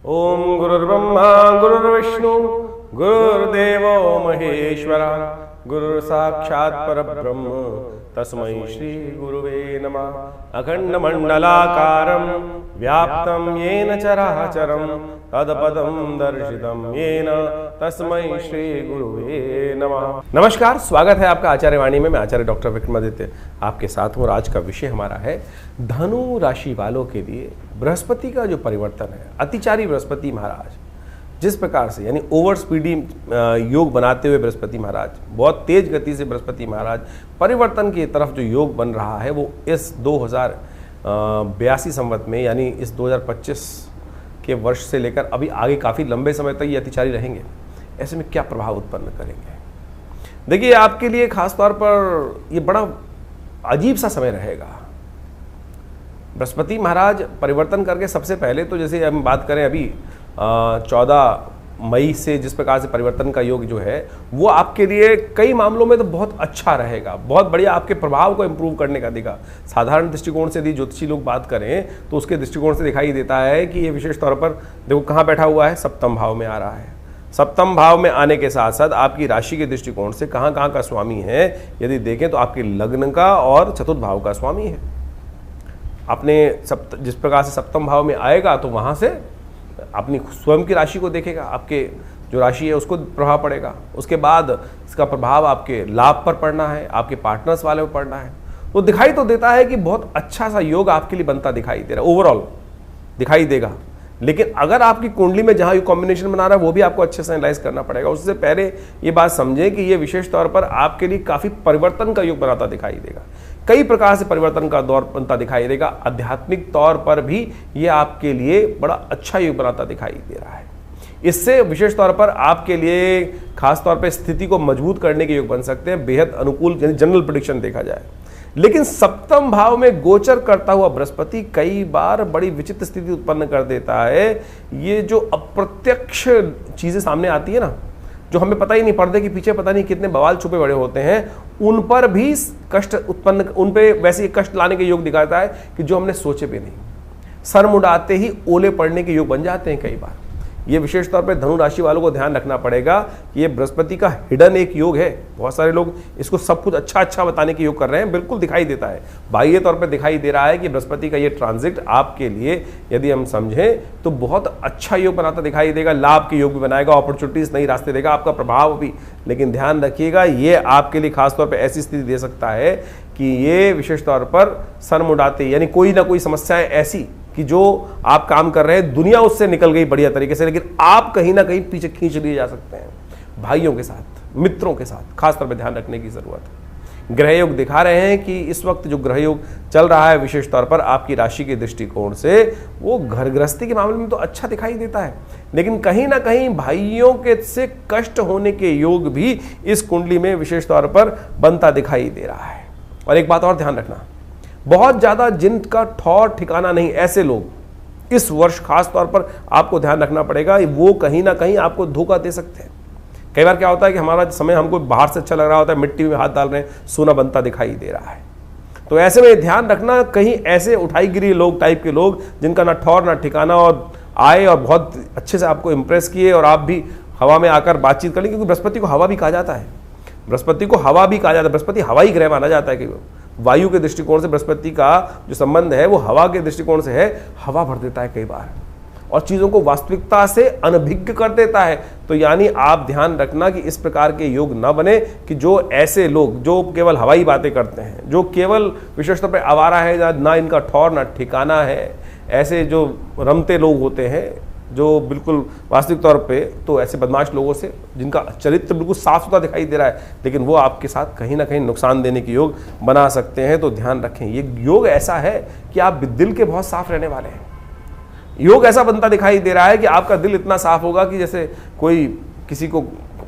ओम गुरुर्ब्रह्मा गुरुर्विष्णु गुरुर्देवो महेश्वरा गुरु साक्षात् परब्रह्म तस्मै श्री गुरुवे नमः। अखंड मंडलाकारं व्याप्तं येन चराचरं तत्पदं दर्शितं येन तस्मै श्री गुरुवे नमः। नमस्कार, स्वागत है आपका आचार्य वाणी में। मैं आचार्य डॉक्टर विक्रमादित्य आपके साथ हूँ और आज का विषय हमारा है धनु राशि वालों के लिए बृहस्पति का जो परिवर्तन है। अतिचारी बृहस्पति महाराज जिस प्रकार से यानी ओवर स्पीडी योग बनाते हुए बृहस्पति महाराज, बहुत तेज गति से बृहस्पति महाराज परिवर्तन की तरफ जो योग बन रहा है वो इस 2082 संवत में यानी इस 2025 के वर्ष से लेकर अभी आगे काफ़ी लंबे समय तक ये अतिचारी रहेंगे। ऐसे में क्या प्रभाव उत्पन्न करेंगे? देखिए, आपके लिए खास तौर पर ये बड़ा अजीब सा समय रहेगा। बृहस्पति महाराज परिवर्तन करके सबसे पहले तो जैसे हम बात करें अभी 14 मई से जिस प्रकार से परिवर्तन का योग जो है वो आपके लिए कई मामलों में तो बहुत अच्छा रहेगा, बहुत बढ़िया आपके प्रभाव को इम्प्रूव करने का देगा। साधारण दृष्टिकोण से यदि ज्योतिषी लोग बात करें तो उसके दृष्टिकोण से दिखाई देता है कि ये विशेष तौर पर देखो कहाँ बैठा हुआ है, सप्तम भाव में आ रहा है। सप्तम भाव में आने के साथ साथ आपकी राशि के दृष्टिकोण से कहाँ कहाँ का स्वामी है यदि देखें तो आपके लग्न का और चतुर्थ भाव का स्वामी है। अपने जिस प्रकार से सप्तम भाव में आएगा तो वहाँ से अपनी स्वयं की राशि को देखेगा, आपके जो राशि है उसको प्रभाव पड़ेगा। उसके बाद इसका प्रभाव आपके लाभ पर पड़ना है, आपके पार्टनर्स वाले पर पड़ना है। तो दिखाई तो देता है कि बहुत अच्छा सा योग आपके लिए बनता दिखाई दे रहा है, ओवरऑल दिखाई देगा। लेकिन अगर आपकी कुंडली में जहाँ ये कॉम्बिनेशन बना रहा है वो भी आपको अच्छे से एनालाइज करना पड़ेगा। उससे पहले ये बात समझें कि ये विशेष तौर पर आपके लिए काफ़ी परिवर्तन का योग बनाता दिखाई देगा। कई प्रकार से परिवर्तन का दौर बनता दिखाई देगा। आध्यात्मिक तौर पर भी ये आपके लिए बड़ा अच्छा योग बनाता दिखाई दे रहा है। इससे विशेष तौर पर आपके लिए खास तौर पर स्थिति को मजबूत करने के योग बन सकते हैं। बेहद अनुकूल यानी जनरल प्रेडिक्शन देखा जाए। लेकिन सप्तम भाव में गोचर करता हुआ बृहस्पति कई बार बड़ी विचित्र स्थिति उत्पन्न कर देता है। ये जो अप्रत्यक्ष चीजें सामने आती है ना, जो हमें पता ही नहीं, पर्दे के पीछे पता नहीं कितने बवाल छुपे बड़े होते हैं, उन पर भी कष्ट उत्पन्न, उन पे वैसे कष्ट लाने के योग दिखाता है कि जो हमने सोचे भी नहीं। सर मुड़ाते ही ओले पड़ने के योग बन जाते हैं कई बार। ये विशेष तौर पे धनु राशि वालों को ध्यान रखना पड़ेगा कि ये बृहस्पति का हिडन एक योग है। बहुत सारे लोग इसको सब कुछ अच्छा अच्छा बताने के योग कर रहे हैं, बिल्कुल दिखाई देता है, बाह्य तौर पे दिखाई दे रहा है कि बृहस्पति का ये ट्रांजिट आपके लिए यदि हम समझें तो बहुत अच्छा योग बनाता दिखाई देगा। लाभ के योग भी बनाएगा, अपॉर्चुनिटीज नई रास्ते देगा, आपका प्रभाव भी। लेकिन ध्यान रखिएगा, ये आपके लिए खासतौर पर ऐसी स्थिति दे सकता है कि ये विशेष तौर पर सर मुड़ाते यानी कोई ना कोई समस्याएं ऐसी कि जो आप काम कर रहे हैं दुनिया उससे निकल गई बढ़िया तरीके से, लेकिन आप कहीं ना कहीं पीछे खींच लिए जा सकते हैं। भाइयों के साथ, मित्रों के साथ खासतौर पर ध्यान रखने की जरूरत है। ग्रह योग दिखा रहे हैं कि इस वक्त जो ग्रह योग चल रहा है विशेष तौर पर आपकी राशि के दृष्टिकोण से वो घर गृहस्थी के मामले में तो अच्छा दिखाई देता है, लेकिन कहीं ना कहीं भाइयों के से कष्ट होने के योग भी इस कुंडली में विशेष तौर पर बनता दिखाई दे रहा है। और एक बात और ध्यान रखना, बहुत ज्यादा जिनका ठौर ठिकाना नहीं, ऐसे लोग इस वर्ष खास तौर पर आपको ध्यान रखना पड़ेगा, वो कहीं ना कहीं आपको धोखा दे सकते हैं। कई बार क्या होता है कि हमारा समय हमको बाहर से अच्छा लग रहा होता है, मिट्टी में हाथ डाल रहे हैं, सोना बनता दिखाई दे रहा है। तो ऐसे में ध्यान रखना, कहीं ऐसे उठाईगिरी लोग टाइप के लोग जिनका ना ठौर ना ठिकाना और आए और बहुत अच्छे से आपको इंप्रेस किए और आप भी हवा में आकर बातचीत कर लें, क्योंकि बृहस्पति को हवा भी कहा जाता है। बृहस्पति को हवा भी कहा जाता है, बृहस्पति हवाई ग्रह माना जाता है। कि वायु के दृष्टिकोण से बृहस्पति का जो संबंध है वो हवा के दृष्टिकोण से है। हवा भर देता है कई बार और चीजों को वास्तविकता से अनभिज्ञ कर देता है। तो यानी आप ध्यान रखना कि इस प्रकार के योग ना बने कि जो ऐसे लोग जो केवल हवाई बातें करते हैं, जो केवल विशेष तौर पर आवारा है, ना इनका ठौर ना ठिकाना है, ऐसे जो रमते लोग होते हैं जो बिल्कुल वास्तविक तौर पे, तो ऐसे बदमाश लोगों से जिनका चरित्र बिल्कुल साफ सुथरा दिखाई दे रहा है लेकिन वो आपके साथ कहीं ना कहीं नुकसान देने के योग बना सकते हैं। तो ध्यान रखें, ये योग ऐसा है कि आप दिल के बहुत साफ रहने वाले हैं। योग ऐसा बनता दिखाई दे रहा है कि आपका दिल इतना साफ होगा कि जैसे कोई किसी को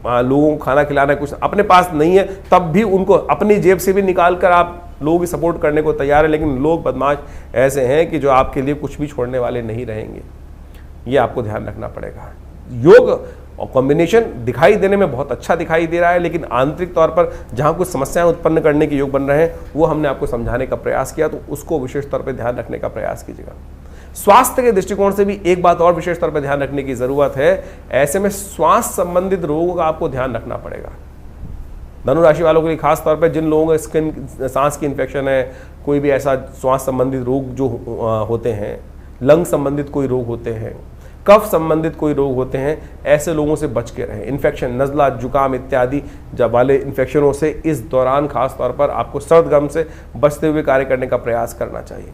लोगों को खाना खिलाना है, कुछ अपने पास नहीं है, तब भी उनको अपनी जेब से भी निकाल कर आप लोगों की सपोर्ट करने को तैयार है। लेकिन लोग बदमाश ऐसे हैं कि जो आपके लिए कुछ भी छोड़ने वाले नहीं रहेंगे। ये आपको ध्यान रखना पड़ेगा। योग और कॉम्बिनेशन दिखाई देने में बहुत अच्छा दिखाई दे रहा है, लेकिन आंतरिक तौर पर जहां कुछ समस्याएं उत्पन्न करने के योग बन रहे हैं वो हमने आपको समझाने का प्रयास किया, तो उसको विशेष तौर पर ध्यान रखने का प्रयास कीजिएगा। स्वास्थ्य के दृष्टिकोण से भी एक बात और विशेष तौर पर ध्यान रखने की जरूरत है, ऐसे में श्वास संबंधित रोगों का आपको ध्यान रखना पड़ेगा। धनु राशि वालों के लिए खास तौर पे जिन लोगों को स्किन सांस की इन्फेक्शन है, कोई भी ऐसा श्वास संबंधित रोग जो होते हैं, लंग संबंधित कोई रोग होते हैं, कफ संबंधित कोई रोग होते हैं, ऐसे लोगों से बच के रहें। इन्फेक्शन, नज़ला, जुकाम इत्यादि जब वाले इन्फेक्शनों से इस दौरान खास तौर पर आपको सर्द गर्म से बचते हुए कार्य करने का प्रयास करना चाहिए।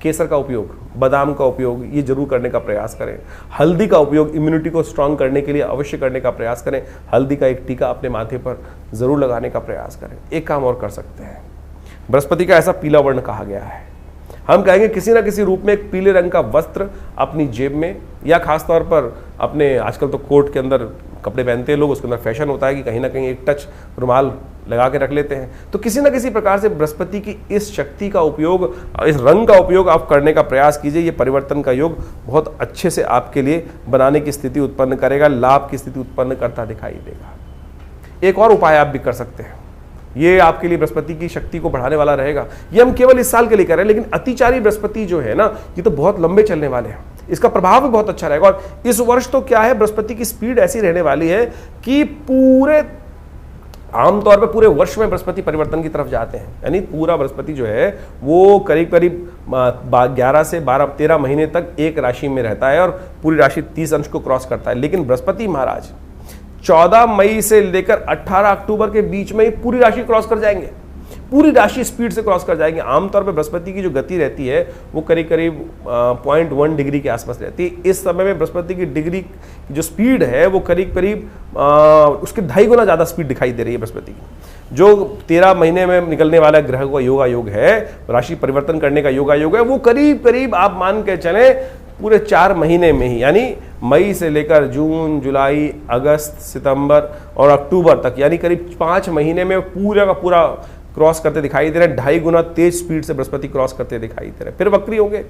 केसर का उपयोग, बादाम का उपयोग ये जरूर करने का प्रयास करें। हल्दी का उपयोग इम्यूनिटी को स्ट्रांग करने के लिए अवश्य करने का प्रयास करें। हल्दी का एक टीका अपने माथे पर जरूर लगाने का प्रयास करें। एक काम और कर सकते हैं, बृहस्पति का ऐसा पीला वर्ण कहा गया है, हम कहेंगे किसी ना किसी रूप में एक पीले रंग का वस्त्र अपनी जेब में, या खास तौर पर अपने, आजकल तो कोट के अंदर कपड़े पहनते हैं लोग, उसके अंदर फैशन होता है कि कहीं ना कहीं एक टच रुमाल लगा के रख लेते हैं। तो किसी ना किसी प्रकार से बृहस्पति की इस शक्ति का उपयोग, इस रंग का उपयोग आप करने का प्रयास कीजिए। ये परिवर्तन का योग बहुत अच्छे से आपके लिए बनाने की स्थिति उत्पन्न करेगा, लाभ की स्थिति उत्पन्न करता दिखाई देगा। एक और उपाय आप भी कर सकते हैं, ये आपके लिए बृहस्पति की शक्ति को बढ़ाने वाला रहेगा। ये हम केवल इस साल के लिए कर रहे हैं, लेकिन अतिचारी बृहस्पति जो है ना, ये तो बहुत लंबे चलने वाले हैं, इसका प्रभाव भी बहुत अच्छा रहेगा। और इस वर्ष तो क्या है, बृहस्पति की स्पीड ऐसी रहने वाली है कि पूरे आमतौर पे पूरे वर्ष में बृहस्पति परिवर्तन की तरफ जाते हैं। यानी पूरा बृहस्पति जो है वो करीब करीब 11 से 13 महीने तक एक राशि में रहता है और पूरी राशि 30 अंश को क्रॉस करता है। लेकिन बृहस्पति महाराज 14 मई से लेकर 18 अक्टूबर के बीच में ही पूरी राशि क्रॉस कर जाएंगे, पूरी राशि स्पीड से क्रॉस कर जाएंगे। आमतौर पे बृहस्पति की जो गति रहती है वो करीब करीब 0.1 डिग्री के आसपास रहती है। इस समय में बृहस्पति की डिग्री की जो स्पीड है वो करीब करीब उसके 2.5 गुना ज़्यादा स्पीड दिखाई दे रही है बृहस्पति की। जो 13 महीने में निकलने वाला ग्रह का योगा योग है, राशि परिवर्तन करने का योगा योग है, वो करीब करीब आप मान के चले पूरे 4 महीने में ही, यानी मई से लेकर जून, जुलाई, अगस्त, सितंबर और अक्टूबर तक, यानी करीब 5 महीने में पूरा का पूरा क्रॉस करते दिखाई दे रहे हैं। 2.5 गुना तेज स्पीड से बृहस्पति क्रॉस करते दिखाई दे रहे हैं। फिर वक्री होंगे,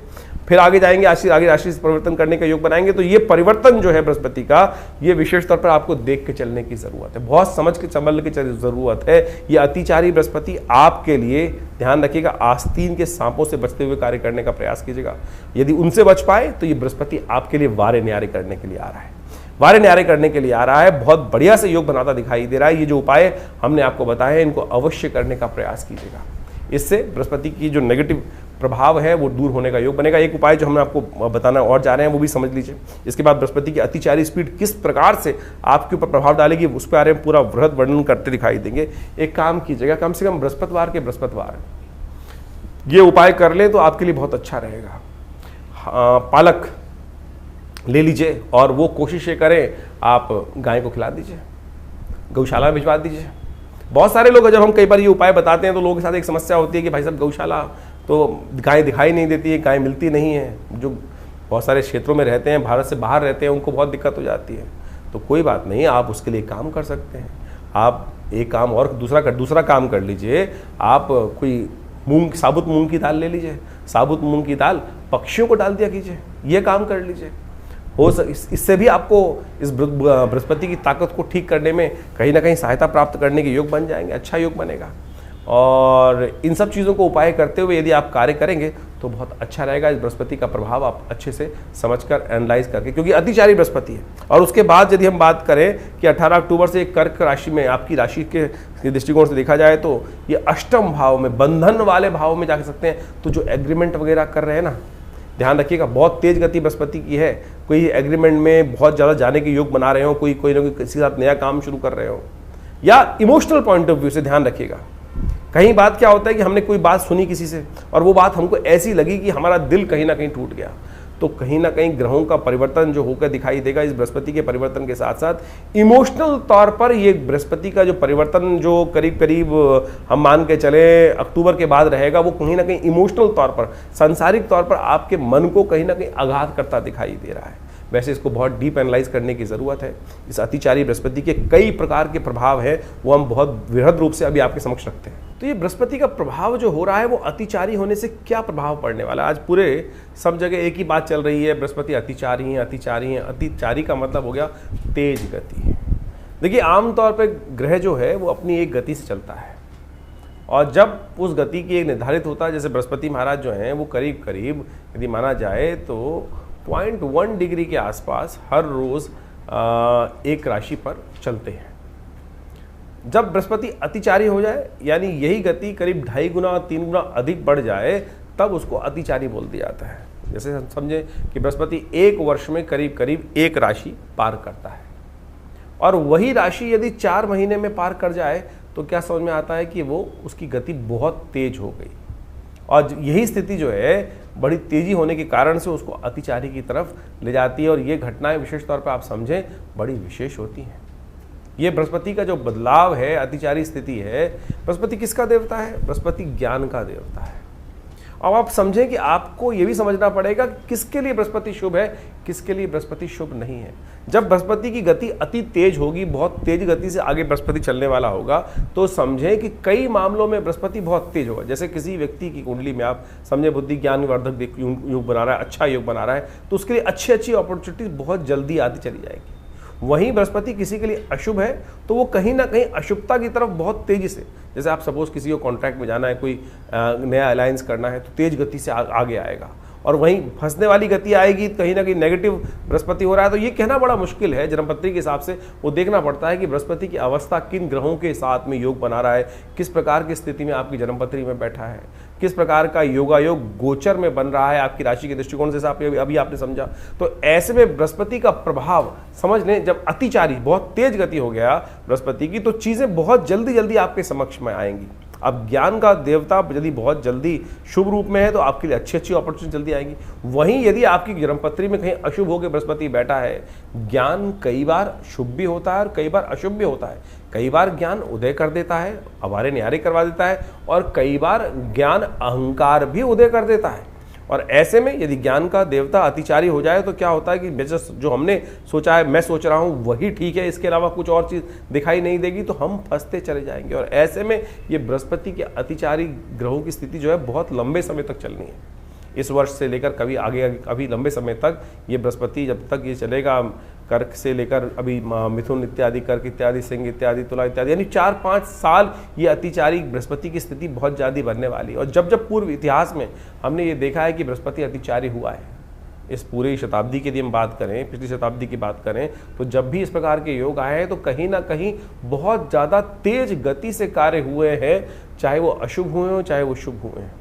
फिर आगे जाएंगे, आगे राशि से परिवर्तन करने का योग बनाएंगे। तो ये परिवर्तन जो है बृहस्पति का, ये विशेष तौर पर आपको देख के चलने की जरूरत है, बहुत समझ के संभल की जरूरत है। ये अतिचारी बृहस्पति आपके लिए, ध्यान रखिएगा, आस्तीन के सांपों से बचते हुए कार्य करने का प्रयास कीजिएगा। यदि उनसे बच पाए तो ये बृहस्पति आपके लिए वारे न्यारे करने के लिए आ रहा है, वारे न्यारे करने के लिए आ रहा है। बहुत बढ़िया से योग बनाता दिखाई दे रहा है। ये जो उपाय हमने आपको बताए हैं, इनको अवश्य करने का प्रयास कीजिएगा। इससे बृहस्पति की जो नेगेटिव प्रभाव है वो दूर होने का योग बनेगा। एक उपाय जो हम आपको बताना और जा रहे हैं वो भी समझ लीजिए। इसके बाद बृहस्पति की अतिचारी स्पीड किस प्रकार से आपके ऊपर प्रभाव डालेगी उस पर पूरा वृहद वर्णन करते दिखाई देंगे। एक काम कीजिएगा, कम से कम बृहस्पतिवार के बृहस्पतिवार ये उपाय कर लें तो आपके लिए बहुत अच्छा रहेगा। पालक ले लीजिए और वो कोशिश ये करें आप गाय को खिला दीजिए, गौशाला में भिजवा दीजिए। बहुत सारे लोग, जब हम कई बार ये उपाय बताते हैं तो लोगों के साथ एक समस्या होती है कि भाई साहब गौशाला तो गाय दिखाई नहीं देती है, गाय मिलती नहीं है। जो बहुत सारे क्षेत्रों में रहते हैं, भारत से बाहर रहते हैं, उनको बहुत दिक्कत हो जाती है। तो कोई बात नहीं, आप उसके लिए काम कर सकते हैं। आप एक काम और दूसरा काम कर लीजिए। आप कोई साबुत मूंग की दाल ले लीजिए, साबुत मूंग की दाल पक्षियों को डाल दिया कीजिए, ये काम कर लीजिए। इससे भी आपको इस बृहस्पति की ताकत को ठीक करने में कहीं ना कहीं सहायता प्राप्त करने के योग बन जाएंगे, अच्छा योग बनेगा। और इन सब चीज़ों को उपाय करते हुए यदि आप कार्य करेंगे तो बहुत अच्छा रहेगा। इस बृहस्पति का प्रभाव आप अच्छे से समझकर एनालाइज करके, क्योंकि अतिचारी बृहस्पति है। और उसके बाद यदि हम बात करें कि 18 अक्टूबर से कर्क राशि में, आपकी राशि के दृष्टिकोण से देखा जाए तो ये अष्टम भाव में, बंधन वाले भाव में जा सकते हैं। तो जो एग्रीमेंट वगैरह कर रहे हैं ना, ध्यान रखिएगा, बहुत तेज गति बृहस्पति की है। कोई एग्रीमेंट में बहुत ज़्यादा जाने के योग बना रहे हो, कोई ना कोई किसी के साथ नया काम शुरू कर रहे हो, या इमोशनल पॉइंट ऑफ व्यू से ध्यान रखिएगा। कहीं बात क्या होता है कि हमने कोई बात सुनी किसी से और वो बात हमको ऐसी लगी कि हमारा दिल कहीं ना कहीं टूट गया। तो कहीं ना कहीं ग्रहों का परिवर्तन जो होकर दिखाई देगा, इस बृहस्पति के परिवर्तन के साथ साथ इमोशनल तौर पर ये बृहस्पति का जो परिवर्तन जो करीब करीब हम मान के चले अक्टूबर के बाद रहेगा, वो कहीं ना कहीं इमोशनल तौर पर, सांसारिक तौर पर आपके मन को कहीं ना कहीं आघात करता दिखाई दे रहा है। वैसे इसको बहुत डीप एनालाइज करने की ज़रूरत है। इस अतिचारी बृहस्पति के कई प्रकार के प्रभाव हैं, वो हम बहुत वृहद रूप से अभी आपके समक्ष रखते हैं। तो ये बृहस्पति का प्रभाव जो हो रहा है वो अतिचारी होने से क्या प्रभाव पड़ने वाला है। आज पूरे सब जगह एक ही बात चल रही है, बृहस्पति अतिचारी हैं, अतिचारी हैं। अतिचारी का मतलब हो गया तेज गति। देखिए आमतौर पर ग्रह जो है वो अपनी एक गति से चलता है, और जब उस गति की एक निर्धारित होता है, जैसे बृहस्पति महाराज जो हैं वो करीब करीब यदि माना जाए तो 0.1 डिग्री के आसपास हर रोज़ एक राशि पर चलते हैं। जब बृहस्पति अतिचारी हो जाए, यानी यही गति करीब 2.5 गुना 3 गुना अधिक बढ़ जाए, तब उसको अतिचारी बोल दिया जाता है। जैसे हम समझें कि बृहस्पति एक वर्ष में करीब करीब एक राशि पार करता है, और वही राशि यदि 4 महीने में पार कर जाए तो क्या समझ में आता है कि वो उसकी गति बहुत तेज हो गई, और यही स्थिति जो है बड़ी तेजी होने के कारण से उसको अतिचारी की तरफ ले जाती है। और ये घटनाएं विशेष तौर पर आप समझें बड़ी विशेष होती हैं। ये बृहस्पति का जो बदलाव है, अतिचारी स्थिति है, बृहस्पति किसका देवता है? बृहस्पति ज्ञान का देवता है। अब आप समझें कि आपको ये भी समझना पड़ेगा किसके लिए बृहस्पति शुभ है, किसके लिए बृहस्पति शुभ नहीं है। जब बृहस्पति की गति अति तेज होगी, बहुत तेज गति से आगे बृहस्पति चलने वाला होगा, तो समझें कि कई मामलों में बृहस्पति बहुत तेज होगा। जैसे किसी व्यक्ति की कुंडली में आप समझें बुद्धि ज्ञान वर्धक योग बना रहा है, अच्छा योग बना रहा है, तो उसके लिए अच्छी अच्छी अपॉर्चुनिटी बहुत जल्दी आती चली जाएगी। वहीं बृहस्पति किसी के लिए अशुभ है तो वो कहीं ना कहीं अशुभता की तरफ बहुत तेजी से, जैसे आप सपोज किसी को कॉन्ट्रैक्ट में जाना है, कोई नया अलायंस करना है, तो तेज गति से आगे आएगा, और वहीं फंसने वाली गति आएगी, कहीं ना कहीं नेगेटिव बृहस्पति हो रहा है। तो ये कहना बड़ा मुश्किल है। जन्मपत्री के हिसाब से वो देखना पड़ता है कि बृहस्पति की अवस्था किन ग्रहों के साथ में योग बना रहा है, किस प्रकार की स्थिति में आपकी जन्मपत्री में बैठा है, किस प्रकार का योगायोग गोचर में बन रहा है आपकी राशि के दृष्टिकोण से, अभी आपने समझा। तो ऐसे में बृहस्पति का प्रभाव समझ लें, जब अतिचारी बहुत तेज गति हो गया बृहस्पति की, तो चीजें बहुत जल्दी जल्दी आपके समक्ष में आएंगी। अब ज्ञान का देवता यदि बहुत जल्दी शुभ रूप में है तो आपके लिए अच्छी अच्छी अपॉर्चुनिटी जल्दी आएगी। वहीं यदि आपकी जन्मपत्री में कहीं अशुभ होकर बृहस्पति बैठा है, ज्ञान कई बार शुभ भी होता है और कई बार अशुभ भी होता है। कई बार ज्ञान उदय कर देता है, अवारे न्यारे करवा देता है, और कई बार ज्ञान अहंकार भी उदय कर देता है। और ऐसे में यदि ज्ञान का देवता अतिचारी हो जाए तो क्या होता है कि जो हमने सोचा है, मैं सोच रहा हूँ वही ठीक है, इसके अलावा कुछ और चीज़ दिखाई नहीं देगी, तो हम फंसते चले जाएंगे। और ऐसे में ये बृहस्पति के अतिचारी ग्रहों की स्थिति जो है बहुत लंबे समय तक चलनी है। इस वर्ष से लेकर कभी आगे अभी लंबे समय तक ये बृहस्पति जब तक ये चलेगा, कर्क से लेकर अभी मिथुन इत्यादि, कर्क इत्यादि, सिंह इत्यादि, तुला इत्यादि, यानी 4-5 साल ये अतिचारी बृहस्पति की स्थिति बहुत ज़्यादा बनने वाली है। और जब जब पूर्व इतिहास में हमने ये देखा है कि बृहस्पति अतिचारी हुआ है, इस पूरी शताब्दी की यदि हम बात करें, पिछली शताब्दी की बात करें, तो जब भी इस प्रकार के योग आए हैं तो कहीं ना कहीं बहुत ज़्यादा तेज गति से कार्य हुए हैं, चाहे वो अशुभ हुए हों चाहे वो शुभ हुए हैं।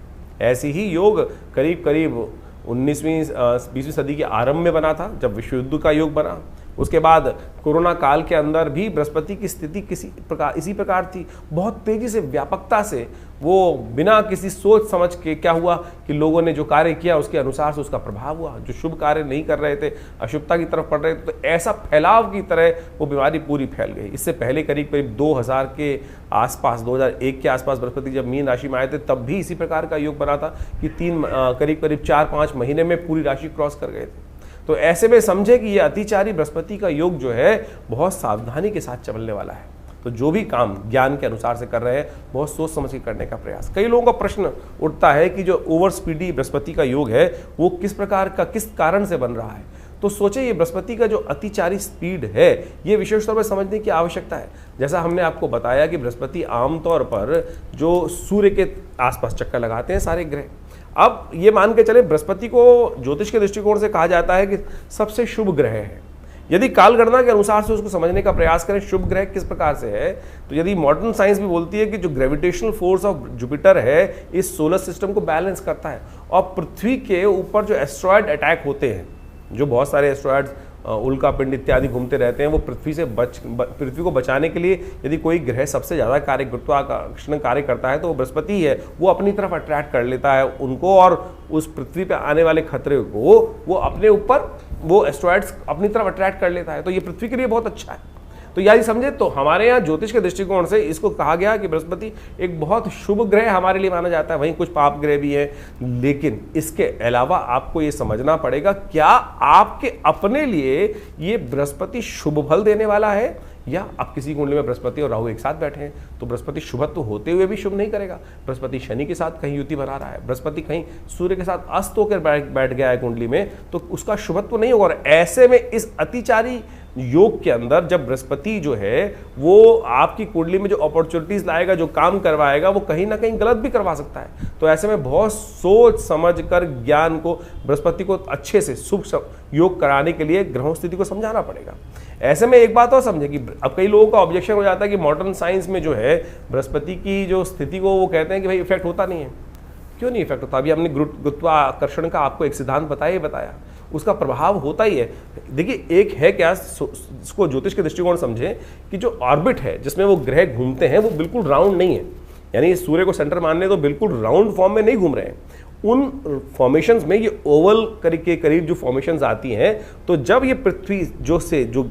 ऐसी ही योग करीब करीब 19वीं सदी के आरंभ में बना था, जब विश्व युद्ध का योग बना। उसके बाद कोरोना काल के अंदर भी बृहस्पति की स्थिति इसी प्रकार थी, बहुत तेजी से, व्यापकता से, वो बिना किसी सोच समझ के क्या हुआ कि लोगों ने जो कार्य किया उसके अनुसार से उसका प्रभाव हुआ। जो शुभ कार्य नहीं कर रहे थे, अशुभता की तरफ पड़ रहे थे, तो ऐसा फैलाव की तरह वो बीमारी पूरी फैल गई। इससे पहले करीब करीब 2000 के आसपास, 2001 के आसपास बृहस्पति जब मीन राशि में आए थे, तब भी इसी प्रकार का योग बना था कि करीब करीब 4-5 महीने में पूरी राशि क्रॉस कर गए थे। तो ऐसे में समझे कि ये अतिचारी बृहस्पति का योग जो है बहुत सावधानी के साथ चलने वाला है। तो जो भी काम ज्ञान के अनुसार से कर रहे हैं, बहुत सोच समझ के करने का प्रयास। कई लोगों का प्रश्न उठता है कि जो ओवर स्पीडी बृहस्पति का योग है वो किस प्रकार का, किस कारण से बन रहा है। तो सोचे ये बृहस्पति का जो अतिचारी स्पीड है, ये विशेष तौर पर समझने की आवश्यकता है। जैसा हमने आपको बताया कि बृहस्पति आमतौर पर जो सूर्य के आसपास चक्कर लगाते हैं सारे ग्रह। अब ये मान के चले बृहस्पति को ज्योतिष के दृष्टिकोण से कहा जाता है कि सबसे शुभ ग्रह है। यदि कालगणना के अनुसार से उसको समझने का प्रयास करें शुभ ग्रह किस प्रकार से है, तो यदि मॉडर्न साइंस भी बोलती है कि जो ग्रेविटेशनल फोर्स ऑफ जुपिटर है इस सोलर सिस्टम को बैलेंस करता है, और पृथ्वी के ऊपर जो एस्ट्रॉयड अटैक होते हैं, जो बहुत सारे एस्ट्रॉयड्स उल्का पिंड इत्यादि घूमते रहते हैं, वो पृथ्वी को बचाने के लिए यदि कोई ग्रह सबसे ज़्यादा गुरुत्वाकर्षण कार्य करता है तो वो बृहस्पति है। वो अपनी तरफ अट्रैक्ट कर लेता है उनको, और उस पृथ्वी पे आने वाले खतरे को वो अपने ऊपर, वो एस्ट्रॉयड्स अपनी तरफ अट्रैक्ट कर लेता है। तो ये पृथ्वी के लिए बहुत अच्छा है। तो यदि समझे तो हमारे यहाँ ज्योतिष के दृष्टिकोण से इसको कहा गया कि बृहस्पति एक बहुत शुभ ग्रह हमारे लिए माना जाता है। वहीं कुछ पाप ग्रह भी हैं, लेकिन इसके अलावा आपको ये समझना पड़ेगा क्या आपके अपने लिए ये बृहस्पति शुभ फल देने वाला है, या आप किसी कुंडली में बृहस्पति और राहु एक साथ बैठे हैं तो बृहस्पति शुभत्व होते हुए भी शुभ नहीं करेगा। बृहस्पति शनि के साथ कहीं युति बना रहा है, बृहस्पति कहीं सूर्य के साथ अस्त होकर बैठ गया है कुंडली में, तो उसका शुभत्व नहीं होगा। और ऐसे में इस अतिचारी योग के अंदर जब बृहस्पति जो है वो आपकी कुंडली में जो अपॉर्चुनिटीज लाएगा, जो काम करवाएगा, वो कहीं ना कहीं गलत भी करवा सकता है। तो ऐसे में बहुत सोच समझ कर ज्ञान को, बृहस्पति को अच्छे से शुभ योग कराने के लिए ग्रहों स्थिति को समझाना पड़ेगा। ऐसे में एक बात और समझे कि अब कई लोगों का ऑब्जेक्शन हो जाता है कि मॉडर्न साइंस में जो है बृहस्पति की जो स्थिति को वो कहते हैं कि भाई इफेक्ट होता नहीं है। क्यों नहीं इफेक्ट होता? अभी हमने गुरुत्वाकर्षण का आपको एक सिद्धांत बताया, उसका प्रभाव होता ही है। देखिए, एक है क्या, इसको ज्योतिष के दृष्टिकोण समझें कि जो ऑर्बिट है जिसमें वो ग्रह घूमते हैं वो बिल्कुल राउंड नहीं है, यानी सूर्य को सेंटर मान ले तो बिल्कुल राउंड फॉर्म में नहीं घूम रहे हैं। उन फॉर्मेशंस में ये ओवल के करीब जो फॉर्मेशंस आती हैं, तो जब ये पृथ्वी जो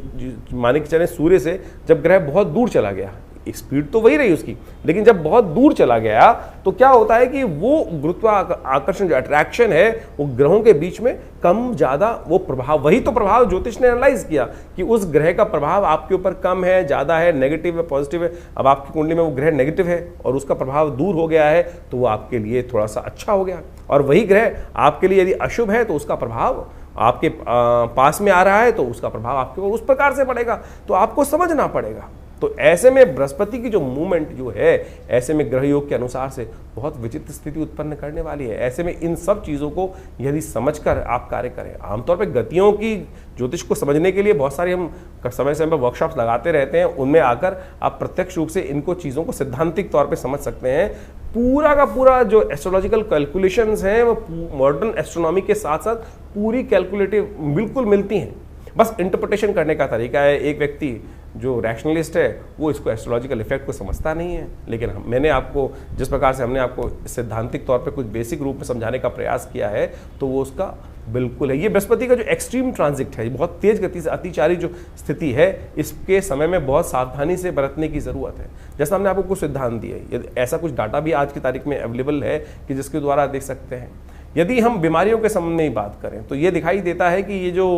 माने कि चले सूर्य से जब ग्रह बहुत दूर चला गया, स्पीड तो वही रही उसकी, लेकिन जब बहुत दूर चला गया तो क्या होता है कि वो गुरुत्वाकर्षण जो अट्रैक्शन है वो ग्रहों के बीच में कम ज्यादा वो प्रभाव, वही तो प्रभाव ज्योतिष ने एनालाइज किया कि उस ग्रह का प्रभाव आपके ऊपर कम है, ज्यादा है, नेगेटिव है, पॉजिटिव है। अब आपकी कुंडली में वो ग्रह नेगेटिव है और उसका प्रभाव दूर हो गया है तो वो आपके लिए थोड़ा सा अच्छा हो गया, और वही ग्रह आपके लिए यदि अशुभ है तो उसका प्रभाव आपके पास में आ रहा है तो उसका प्रभाव आपके ऊपर उस प्रकार से पड़ेगा। तो आपको समझना पड़ेगा। तो ऐसे में बृहस्पति की जो मूवमेंट जो है, ऐसे में ग्रह योग के अनुसार से बहुत विचित्र स्थिति उत्पन्न करने वाली है। ऐसे में इन सब चीज़ों को यदि समझकर आप कार्य करें, आमतौर पे गतियों की ज्योतिष को समझने के लिए बहुत सारी हम समय समय पर वर्कशॉप्स लगाते रहते हैं, उनमें आकर आप प्रत्यक्ष रूप से इनको चीज़ों को सिद्धांतिक तौर पर समझ सकते हैं। पूरा का पूरा जो एस्ट्रोलॉजिकल कैलकुलेशंस हैं वो मॉडर्न एस्ट्रोनॉमी के साथ साथ पूरी कैलकुलेटिव बिल्कुल मिलती हैं, बस इंटरप्रिटेशन करने का तरीका है। एक व्यक्ति जो रैशनलिस्ट है वो इसको एस्ट्रोलॉजिकल इफेक्ट को समझता नहीं है, लेकिन मैंने आपको जिस प्रकार से हमने आपको सिद्धांतिक तौर पे कुछ बेसिक रूप में समझाने का प्रयास किया है तो वो उसका बिल्कुल है। ये बृहस्पति का जो एक्सट्रीम ट्रांजिट है, बहुत तेज गति से अतिचारी जो स्थिति है, इसके समय में बहुत सावधानी से बरतने की जरूरत है। जैसा हमने आपको कुछ सिद्धांत दिए, यदि ऐसा कुछ डाटा भी आज की तारीख में अवेलेबल है कि जिसके द्वारा देख सकते हैं। यदि हम बीमारियों के संबंध में बात करें तो ये दिखाई देता है कि ये जो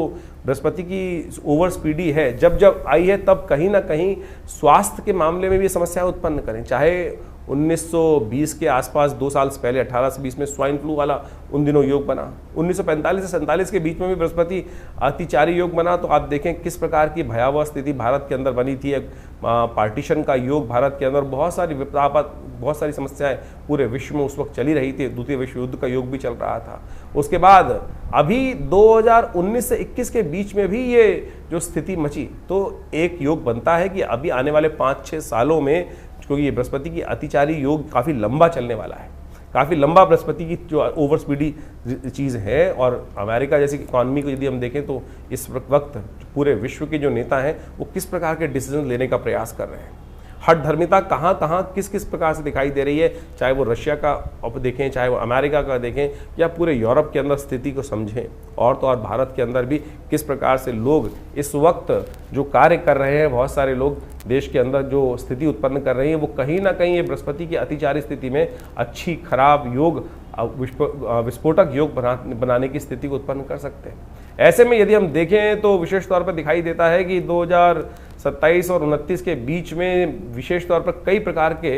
बृहस्पति की ओवर स्पीडी है, जब जब आई है तब कहीं ना कहीं स्वास्थ्य के मामले में भी समस्या उत्पन्न करें। चाहे 1920 के आसपास 2 साल से पहले 18 से 20 में स्वाइन फ्लू वाला उन दिनों योग बना, 1945 से 47 के बीच में भी बृहस्पति अतिचारी योग बना। तो आप देखें किस प्रकार की भयावह स्थिति भारत के अंदर बनी थी। पार्टीशन का योग भारत के अंदर, बहुत सारी विपदापद, बहुत सारी समस्याएं पूरे विश्व में उस वक्त चली रही थी। द्वितीय विश्व युद्ध का योग भी चल रहा था। उसके बाद अभी 2019 से 21 के बीच में भी ये जो स्थिति मची, तो एक योग बनता है कि अभी आने वाले 5-6 सालों में, क्योंकि ये बृहस्पति की अतिचारी योग काफ़ी लंबा चलने वाला है, काफ़ी लंबा बृहस्पति की जो ओवर स्पीडी चीज़ है। और अमेरिका जैसी इकॉनमी को यदि हम देखें तो इस वक्त पूरे विश्व के जो नेता हैं वो किस प्रकार के डिसीजन लेने का प्रयास कर रहे हैं। हठधर्मिता कहाँ कहाँ किस किस प्रकार से दिखाई दे रही है, चाहे वो रशिया का देखें, चाहे वो अमेरिका का देखें, या पूरे यूरोप के अंदर स्थिति को समझें, और तो और भारत के अंदर भी किस प्रकार से लोग इस वक्त जो कार्य कर रहे हैं, बहुत सारे लोग देश के अंदर जो स्थिति उत्पन्न कर रहे हैं, वो कहीं ना कहीं ये बृहस्पति की अतिचारी स्थिति में अच्छी खराब योग, विस्फोटक योग बनाने की स्थिति को उत्पन्न कर सकते हैं। ऐसे में यदि हम देखें तो विशेष तौर पर दिखाई देता है कि 2027 और 29 के बीच में विशेष तौर पर कई प्रकार के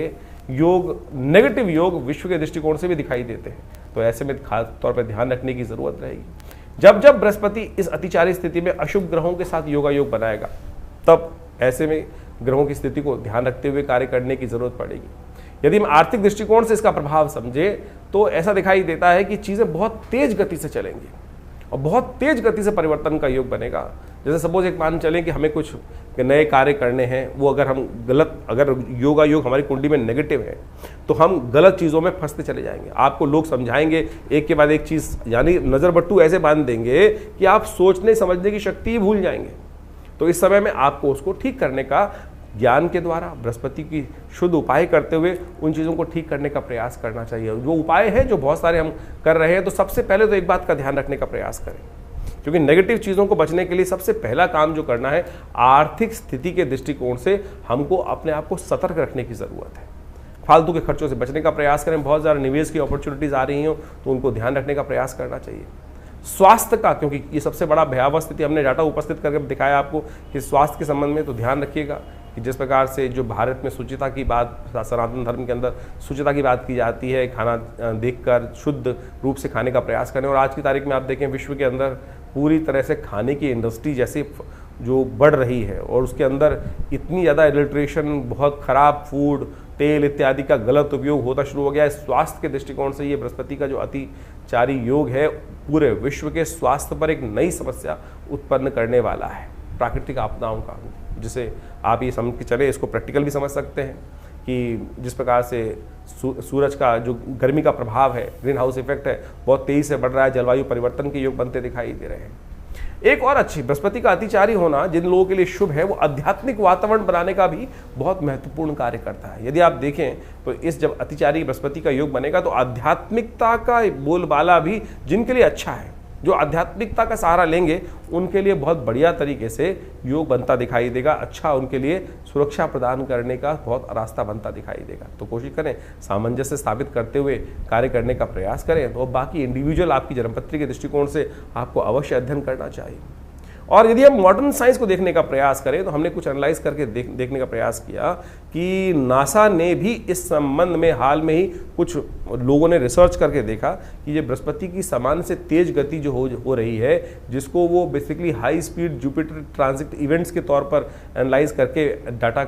योग, नेगेटिव योग विश्व के दृष्टिकोण से भी दिखाई देते हैं। तो ऐसे में खास तौर पर ध्यान रखने की जरूरत रहेगी। जब जब बृहस्पति इस अतिचारी स्थिति में अशुभ ग्रहों के साथ योगा योग बनाएगा, तब ऐसे में ग्रहों की स्थिति को ध्यान रखते हुए कार्य करने की जरूरत पड़ेगी। यदि हम आर्थिक दृष्टिकोण से इसका प्रभाव समझे तो ऐसा दिखाई देता है कि चीजें बहुत तेज गति से चलेंगी और बहुत तेज गति से परिवर्तन का योग बनेगा। जैसे सपोज एक मान चलें कि हमें कुछ नए कार्य करने हैं, वो अगर हम अगर योगा योग हमारी कुंडली में नेगेटिव है तो हम गलत चीज़ों में फंसते चले जाएंगे। आपको लोग समझाएंगे एक के बाद एक चीज़, यानी नज़र बट्टू ऐसे बांध देंगे कि आप सोचने समझने की शक्ति ही भूल जाएंगे। तो इस समय में आपको उसको ठीक करने का ज्ञान के द्वारा, बृहस्पति की शुद्ध उपाय करते हुए उन चीज़ों को ठीक करने का प्रयास करना चाहिए। जो उपाय है जो बहुत सारे हम कर रहे हैं, तो सबसे पहले तो एक बात का ध्यान रखने का प्रयास करें, क्योंकि नेगेटिव चीज़ों को बचने के लिए सबसे पहला काम जो करना है, आर्थिक स्थिति के दृष्टिकोण से हमको अपने आप को सतर्क रखने की ज़रूरत है। फालतू के खर्चों से बचने का प्रयास करें। बहुत ज़्यादा निवेश की अपॉर्चुनिटीज़ आ रही हो तो उनको ध्यान रखने का प्रयास करना चाहिए। स्वास्थ्य का, क्योंकि ये सबसे बड़ा भयावह स्थिति हमने डाटा उपस्थित करके दिखाया आपको कि स्वास्थ्य के संबंध में तो ध्यान रखिएगा कि जिस प्रकार से जो भारत में शुचिता की बात, सनातन धर्म के अंदर शुचिता की बात की जाती है, खाना देखकर शुद्ध रूप से खाने का प्रयास करें। और आज की तारीख में आप देखें विश्व के अंदर पूरी तरह से खाने की इंडस्ट्री जैसी जो बढ़ रही है और उसके अंदर इतनी ज़्यादा एडल्ट्रेशन, बहुत ख़राब फूड, तेल इत्यादि का गलत उपयोग होता शुरू हो गया है। स्वास्थ्य के दृष्टिकोण से ये बृहस्पति का जो अतिचारी योग है पूरे विश्व के स्वास्थ्य पर एक नई समस्या उत्पन्न करने वाला है, प्राकृतिक आपदाओं का, जिसे आप ये समझ के चले, इसको प्रैक्टिकल भी समझ सकते हैं कि जिस प्रकार से सूरज का जो गर्मी का प्रभाव है, ग्रीन हाउस इफेक्ट है, बहुत तेजी से बढ़ रहा है, जलवायु परिवर्तन के योग बनते दिखाई दे रहे हैं। एक और अच्छी बृहस्पति का अतिचारी होना जिन लोगों के लिए शुभ है, वो आध्यात्मिक वातावरण बनाने का भी बहुत महत्वपूर्ण कार्य करता है। यदि आप देखें तो इस जब अतिचारी बृहस्पति का योग बनेगा तो आध्यात्मिकता का बोलबाला भी जिनके लिए अच्छा है, जो आध्यात्मिकता का सहारा लेंगे, उनके लिए बहुत बढ़िया तरीके से योग बनता दिखाई देगा। अच्छा, उनके लिए सुरक्षा प्रदान करने का बहुत रास्ता बनता दिखाई देगा। तो कोशिश करें सामंजस्य स्थापित करते हुए कार्य करने का प्रयास करें। तो बाकी इंडिविजुअल आपकी जन्मपत्री के दृष्टिकोण से आपको अवश्य अध्ययन करना चाहिए। और यदि हम मॉडर्न साइंस को देखने का प्रयास करें तो हमने कुछ एनालाइज करके देखने का प्रयास किया कि नासा ने भी इस संबंध में हाल में ही कुछ लोगों ने रिसर्च करके देखा कि ये बृहस्पति की सामान्य से तेज गति जो हो रही है, जिसको वो basically high speed Jupiter transit events के तौर पर एनालाइज करके डाटा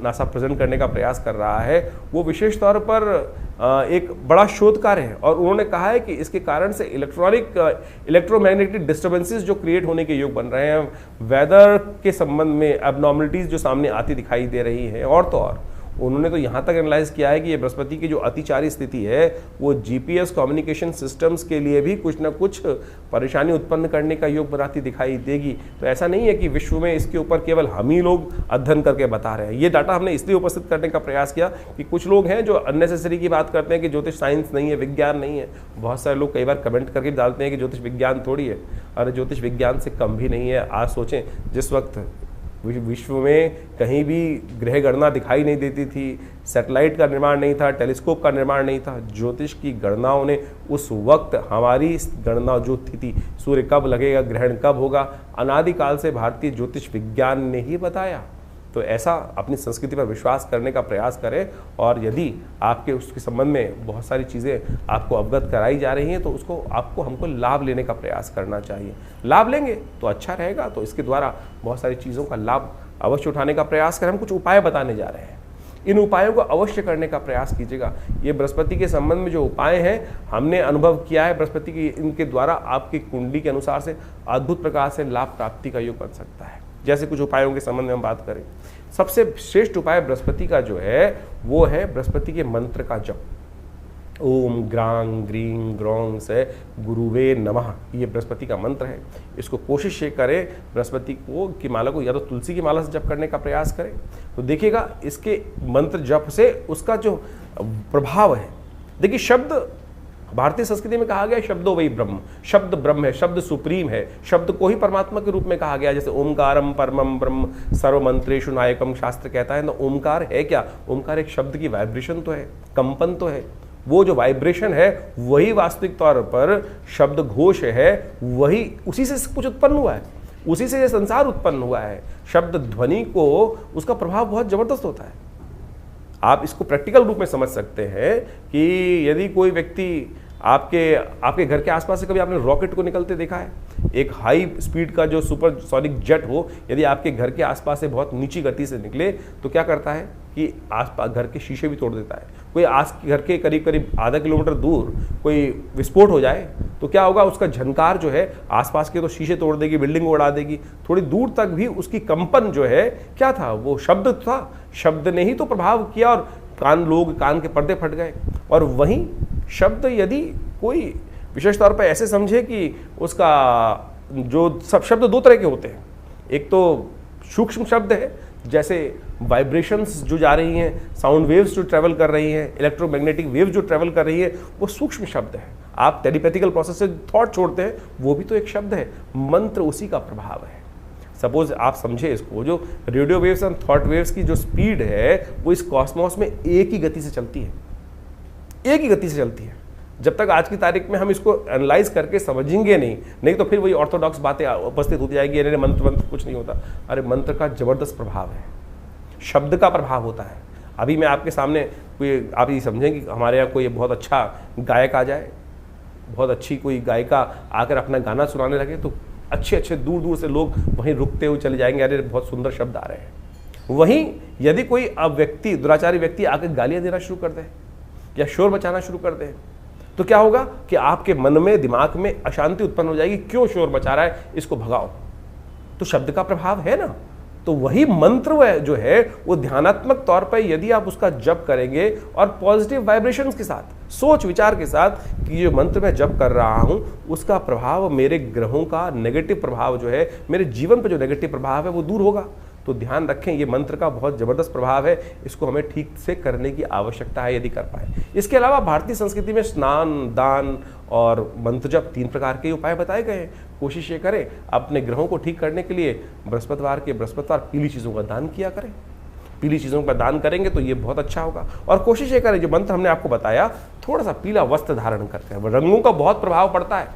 नासा प्रेजेंट करने का प्रयास कर रहा है, वो विशेष तौर पर एक बड़ा शोध कार्य है। और उन्होंने कहा है कि इसके कारण से इलेक्ट्रोमैग्नेटिक डिस्टर्बेंसेस जो क्रिएट होने के योग बन रहे हैं, वेदर के संबंध में एबनॉर्मलिटीज जो सामने आती दिखाई दे रही है। और तो और उन्होंने तो यहाँ तक एनालाइज किया है कि ये बृहस्पति की जो अतिचारी स्थिति है वो जीपीएस कम्युनिकेशन सिस्टम्स के लिए भी कुछ ना कुछ परेशानी उत्पन्न करने का योग बनाती दिखाई देगी। तो ऐसा नहीं है कि विश्व में इसके ऊपर केवल हम ही लोग अध्ययन करके बता रहे हैं। ये डाटा हमने इसलिए उपस्थित करने का प्रयास किया कि कुछ लोग हैं जो अननेसेसरी की बात करते हैं कि ज्योतिष साइंस नहीं है, विज्ञान नहीं है। बहुत सारे लोग कई बार कमेंट करके डालते हैं कि ज्योतिष विज्ञान थोड़ी है। अरे ज्योतिष विज्ञान से कम भी नहीं है। आज सोचें, जिस वक्त विश्व में कहीं भी ग्रह गणना दिखाई नहीं देती थी, सैटेलाइट का निर्माण नहीं था, टेलीस्कोप का निर्माण नहीं था, ज्योतिष की गणनाओं ने उस वक्त हमारी गणना जो थी सूर्य कब लगेगा, ग्रहण कब होगा, अनादिकाल से भारतीय ज्योतिष विज्ञान ने ही बताया। तो ऐसा अपनी संस्कृति पर विश्वास करने का प्रयास करें। और यदि आपके उसके संबंध में बहुत सारी चीज़ें आपको अवगत कराई जा रही हैं तो उसको हमको लाभ लेने का प्रयास करना चाहिए। लाभ लेंगे तो अच्छा रहेगा। तो इसके द्वारा बहुत सारी चीज़ों का लाभ अवश्य उठाने का प्रयास करें। हम कुछ उपाय बताने जा रहे हैं, इन उपायों को अवश्य करने का प्रयास कीजिएगा। ये बृहस्पति के संबंध में जो उपाय हैं हमने अनुभव किया है, बृहस्पति की इनके द्वारा आपकी कुंडली के अनुसार से अद्भुत प्रकार से लाभ प्राप्ति का योग बन सकता है। जैसे कुछ उपायों के संबंध में हम बात करें, सबसे श्रेष्ठ उपाय बृहस्पति का जो है वो है बृहस्पति के मंत्र का जप। ओम ग्रांग ग्रीं ग्रौं से गुरुवे नमः, ये बृहस्पति का मंत्र है। इसको कोशिश ये करें बृहस्पति की माला को या तो तुलसी की माला से जप करने का प्रयास करें, तो देखिएगा इसके मंत्र जप से उसका जो प्रभाव है। देखिए, शब्द भारतीय संस्कृति में कहा गया है शब्दो वही ब्रह्म, शब्द ब्रह्म है, शब्द सुप्रीम है, शब्द को ही परमात्मा के रूप में कहा गया। जैसे ओमकारम परमम ब्रह्म सर्वमंत्रेषु नायकम शास्त्र कहता है ना। ओमकार है क्या? ओमकार एक शब्द की वाइब्रेशन तो है, कंपन तो है। वो जो वाइब्रेशन है वही वास्तविक तौर पर शब्द घोष है, वही उसी से कुछ उत्पन्न हुआ है, उसी से ये संसार उत्पन्न हुआ है। शब्द ध्वनि को उसका प्रभाव बहुत जबरदस्त होता है। आप इसको प्रैक्टिकल रूप में समझ सकते हैं कि यदि कोई व्यक्ति आपके घर के आसपास से कभी आपने रॉकेट को निकलते देखा है, एक हाई स्पीड का जो सुपरसोनिक जेट हो, यदि आपके घर के आसपास से बहुत नीची गति से निकले तो क्या करता है कि आसपास घर के शीशे भी तोड़ देता है। कोई घर के करीब करीब आधा किलोमीटर दूर कोई विस्फोट हो जाए तो क्या होगा, उसका झनकार जो है आसपास के तो शीशे तोड़ देगी, बिल्डिंग को उड़ा देगी। थोड़ी दूर तक भी उसकी कंपन जो है क्या था, वो शब्द था, शब्द ने ही तो प्रभाव किया और कान के पर्दे फट गए। और वहीं शब्द यदि कोई विशेष तौर पर ऐसे समझे कि उसका जो सब शब्द दो तरह के होते हैं, एक तो सूक्ष्म शब्द है, जैसे वाइब्रेशंस जो जा रही हैं, साउंड वेव्स जो ट्रैवल कर रही हैं, इलेक्ट्रोमैग्नेटिक वेव जो ट्रैवल कर रही है, वो सूक्ष्म शब्द है। आप टेलीपैथिकल प्रोसेस से थॉट छोड़ते हैं, वो भी तो एक शब्द है। मंत्र उसी का प्रभाव है। सपोज आप समझे इसको, जो radio waves and thought waves की जो स्पीड है वो इस कॉस्मोस में एक ही गति से चलती है, एक ही गति से चलती है। जब तक आज की तारीख में हम इसको एनालाइज करके समझेंगे नहीं तो फिर वही ऑर्थोडॉक्स बातें उपस्थित होती जाएगी, अरे मंत्र कुछ नहीं होता। अरे मंत्र का जबरदस्त प्रभाव है, शब्द का प्रभाव होता है। अभी मैं आपके सामने कोई, आप ये समझें कि हमारे यहाँ कोई बहुत अच्छा गायक आ जाए, बहुत अच्छी कोई गायिका आकर अपना गाना सुनाने लगे, तो अच्छे अच्छे दूर दूर से लोग वहीं रुकते हुए चले जाएंगे, अरे बहुत सुंदर शब्द आ रहे हैं। वहीं यदि कोई व्यक्ति, दुराचारी व्यक्ति आकर गालियां देना शुरू कर दे या शोर मचाना शुरू कर दे, तो क्या होगा कि आपके मन में, दिमाग में अशांति उत्पन्न हो जाएगी, क्यों शोर मचा रहा है, इसको भगाओ। तो शब्द का प्रभाव है ना। तो वही मंत्र जो है वो ध्यानात्मक तौर पर यदि आप उसका जप करेंगे और पॉजिटिव वाइब्रेशंस के साथ, सोच विचार के साथ कि जो मंत्र मैं जप कर रहा हूं उसका प्रभाव, मेरे ग्रहों का नेगेटिव प्रभाव जो है, मेरे जीवन पर जो नेगेटिव प्रभाव है वो दूर होगा। तो ध्यान रखें, ये मंत्र का बहुत जबरदस्त प्रभाव है, इसको हमें ठीक से करने की आवश्यकता है यदि कर पाए। इसके अलावा भारतीय संस्कृति में स्नान, दान और मंत्र जप 3 प्रकार के उपाय बताए गए हैं। कोशिश ये करें अपने ग्रहों को ठीक करने के लिए बृहस्पतिवार के बृहस्पतिवार पीली चीज़ों का दान किया करें। पीली चीज़ों का दान करेंगे तो ये बहुत अच्छा होगा। और कोशिश ये करें, जो मंत्र हमने आपको बताया, थोड़ा सा पीला वस्त्र धारण करते हैं। रंगों का बहुत प्रभाव पड़ता है,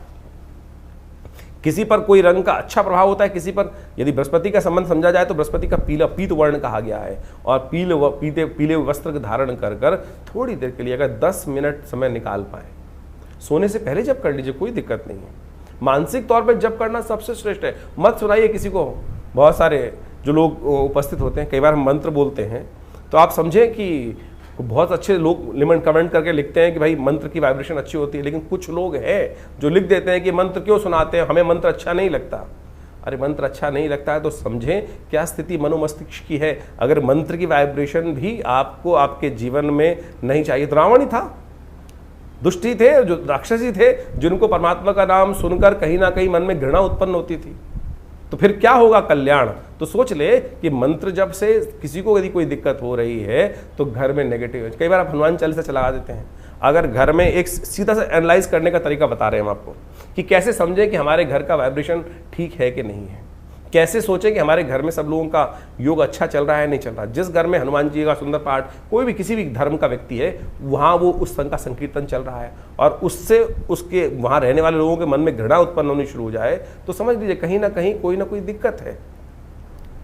किसी पर कोई रंग का अच्छा प्रभाव होता है, किसी पर, यदि बृहस्पति का संबंध समझा जाए तो बृहस्पति का पीला, पीत वर्ण कहा गया है। और पीले वस्त्र धारण कर कर थोड़ी देर के लिए अगर 10 मिनट समय निकाल पाए, सोने से पहले जप कर लीजिए, कोई दिक्कत नहीं है। मानसिक तौर पर जप करना सबसे श्रेष्ठ है। मत सुनाइए किसी को। बहुत सारे जो लोग उपस्थित होते हैं, कई बार हम मंत्र बोलते हैं तो आप समझें कि बहुत अच्छे लोग लिमिट कमेंट करके लिखते हैं कि भाई मंत्र की वाइब्रेशन अच्छी होती है, लेकिन कुछ लोग हैं जो लिख देते हैं कि मंत्र क्यों सुनाते हैं, हमें मंत्र अच्छा नहीं लगता। अरे मंत्र अच्छा नहीं लगता है तो समझें क्या स्थिति मनोमस्तिष्क की है। अगर मंत्र की वाइब्रेशन भी आपको आपके जीवन में नहीं चाहिए, तो रावण ही था, दुष्टी थे, जो राक्षसी थे, जिनको परमात्मा का नाम सुनकर कहीं ना कहीं मन में घृणा उत्पन्न होती थी। तो फिर क्या होगा, कल्याण। तो सोच ले कि मंत्र जब से किसी को यदि कोई दिक्कत हो रही है तो घर में नेगेटिव है। कई बार आप हनुमान चालीसा चला देते हैं। अगर घर में, एक सीधा सा एनालाइज करने का तरीका बता रहे हैं हम आपको कि कैसे समझें कि हमारे घर का वाइब्रेशन ठीक है कि नहीं है, कैसे सोचें कि हमारे घर में सब लोगों का योग अच्छा चल रहा है नहीं चल रहा। जिस घर में हनुमान जी का सुंदर पाठ, कोई भी किसी भी धर्म का व्यक्ति है, वहाँ वो उस संघ का संकीर्तन चल रहा है और उससे उसके वहाँ रहने वाले लोगों के मन में घृणा उत्पन्न होनी शुरू हो जाए, तो समझ लीजिए कहीं ना कहीं कोई ना कोई दिक्कत है।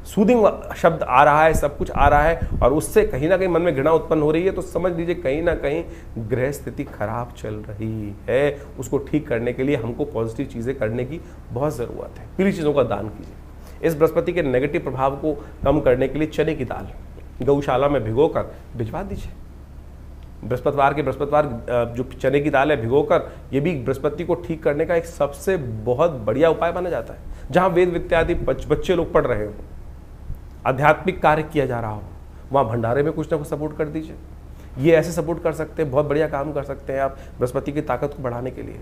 सूदिंग शब्द आ रहा है, सब कुछ आ रहा है और उससे कहीं ना कहीं मन में घृणा उत्पन्न हो रही है, तो समझ लीजिए कहीं ना कहीं ग्रह स्थिति खराब चल रही है। उसको ठीक करने के लिए हमको पॉजिटिव चीज़ें करने की बहुत ज़रूरत है। पीली चीज़ों का दान कीजिए। इस बृहस्पति के नेगेटिव प्रभाव को कम करने के लिए चने की दाल गौशाला में भिगोकर भिजवा दीजिए। बृहस्पतिवार के बृहस्पतिवार जो चने की दाल है भिगोकर, ये भी बृहस्पति को ठीक करने का एक सबसे बहुत बढ़िया उपाय माना जाता है। जहाँ वेद इत्यादि बच्चे लोग पढ़ रहे हो, आध्यात्मिक कार्य किया जा रहा हो, वहाँ भंडारे में कुछ ना कुछ सपोर्ट कर दीजिए। ये ऐसे सपोर्ट कर सकते हैं, बहुत बढ़िया काम कर सकते हैं आप बृहस्पति की ताकत को बढ़ाने के लिए।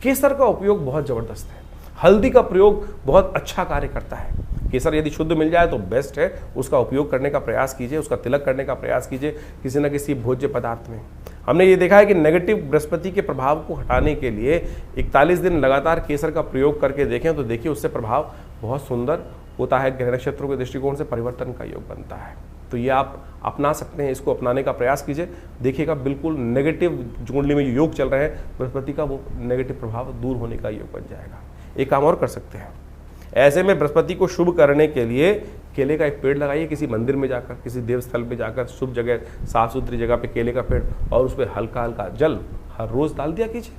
केसर का उपयोग बहुत ज़बरदस्त है। हल्दी का प्रयोग बहुत अच्छा कार्य करता है। केसर यदि शुद्ध मिल जाए तो बेस्ट है, उसका उपयोग करने का प्रयास कीजिए, उसका तिलक करने का प्रयास कीजिए किसी न किसी भोज्य पदार्थ में। हमने ये देखा है कि नेगेटिव बृहस्पति के प्रभाव को हटाने के लिए 41 दिन लगातार केसर का प्रयोग करके देखें तो देखिए उससे प्रभाव बहुत सुंदर होता है। ग्रह नक्षत्रों के दृष्टिकोण से परिवर्तन का योग बनता है। तो ये आप अपना सकते हैं, इसको अपनाने का प्रयास कीजिए, देखिएगा बिल्कुल नेगेटिव कुंडली में जो योग चल रहे हैं बृहस्पति का, वो नेगेटिव प्रभाव दूर होने का योग बन जाएगा। एक काम और कर सकते हैं, ऐसे में बृहस्पति को शुभ करने के लिए केले का एक पेड़ लगाइए, किसी मंदिर में जाकर, किसी देवस्थल में जाकर, शुभ जगह, साफ सुथरी जगह पे केले का पेड़, और उस पर हल्का हल्का जल हर रोज डाल दिया कीजिए।